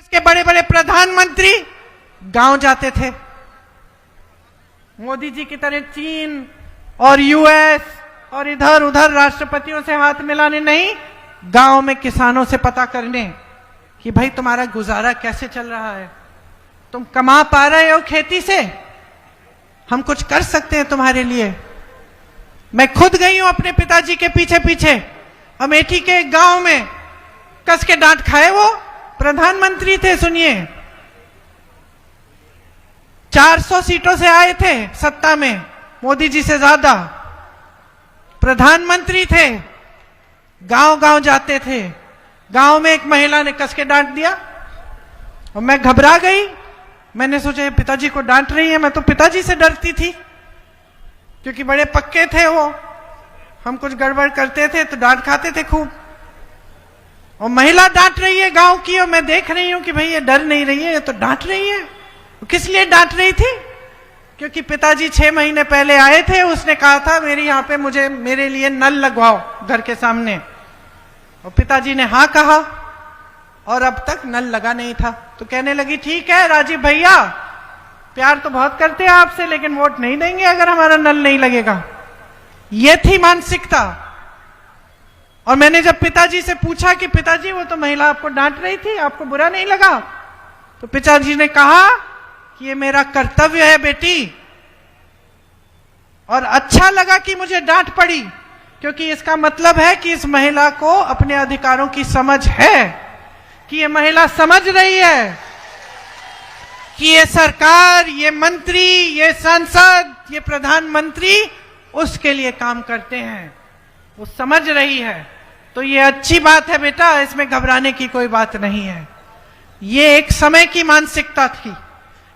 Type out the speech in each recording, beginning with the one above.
देश के बड़े बड़े प्रधानमंत्री गांव जाते थे। मोदी जी की तरह चीन और यूएस और इधर उधर राष्ट्रपतियों से हाथ मिलाने नहीं, गांव में किसानों से पता करने कि भाई तुम्हारा गुजारा कैसे चल रहा है, तुम कमा पा रहे हो खेती से, हम कुछ कर सकते हैं तुम्हारे लिए। मैं खुद गई हूं अपने पिताजी के पीछे पीछे, अमेठी के एक गांव में कस के डांट खाए। वो प्रधानमंत्री थे, सुनिए, 400 सीटों से आए थे सत्ता में, मोदी जी से ज्यादा, प्रधानमंत्री थे, गांव गांव जाते थे। गांव में एक महिला ने कस के डांट दिया और मैं घबरा गई। मैंने सोचा पिताजी को डांट रही है, मैं तो पिताजी से डरती थी क्योंकि बड़े पक्के थे वो, हम कुछ गड़बड़ करते थे तो डांट खाते थे खूब। और महिला डांट रही है गांव की, और मैं देख रही हूं कि भाई ये डर नहीं रही है, ये तो डांट रही है। किस लिए डांट रही थी? क्योंकि पिताजी 6 महीने पहले आए थे, उसने कहा था मेरी यहाँ पे मेरे लिए नल लगवाओ घर के सामने, और पिताजी ने हाँ कहा और अब तक नल लगा नहीं था। तो कहने लगी ठीक है राजीव भैया, प्यार तो बहुत करते हैं आपसे, लेकिन वोट नहीं देंगे अगर हमारा नल नहीं लगेगा। ये थी मानसिकता। और मैंने जब पिताजी से पूछा कि पिताजी वो तो महिला आपको डांट रही थी, आपको बुरा नहीं लगा? तो पिताजी ने कहा कि ये मेरा कर्तव्य है बेटी, और अच्छा लगा कि मुझे डांट पड़ी, क्योंकि इसका मतलब है कि इस महिला को अपने अधिकारों की समझ है, कि ये महिला समझ रही है कि ये सरकार, ये मंत्री, ये सांसद, ये प्रधानमंत्री उसके लिए काम करते हैं, वो समझ रही है। तो ये अच्छी बात है बेटा, इसमें घबराने की कोई बात नहीं है। ये एक समय की मानसिकता थी।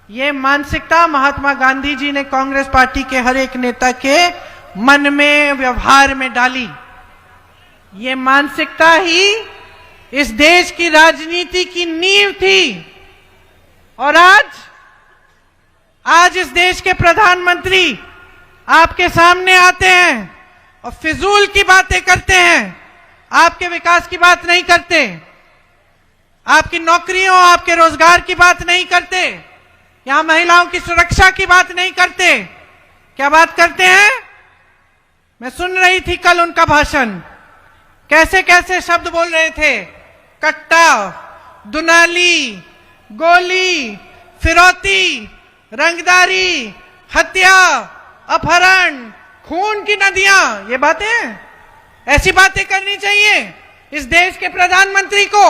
ये मानसिकता महात्मा गांधी जी ने कांग्रेस पार्टी के हर एक नेता के मन में, व्यवहार में डाली। ये मानसिकता ही इस देश की राजनीति की नींव थी। और आज इस देश के प्रधानमंत्री आपके सामने आते हैं और फिजूल की बातें करते हैं, आपके विकास की बात नहीं करते, आपकी नौकरियों, आपके रोजगार की बात नहीं करते, यहां महिलाओं की सुरक्षा की बात नहीं करते। क्या बात करते हैं? मैं सुन रही थी कल उनका भाषण, कैसे कैसे शब्द बोल रहे थे, कट्टा, दुनाली, गोली, फिरौती, रंगदारी, हत्या, अपहरण, खून की नदियां। ये बातें, ऐसी बातें करनी चाहिए इस देश के प्रधानमंत्री को।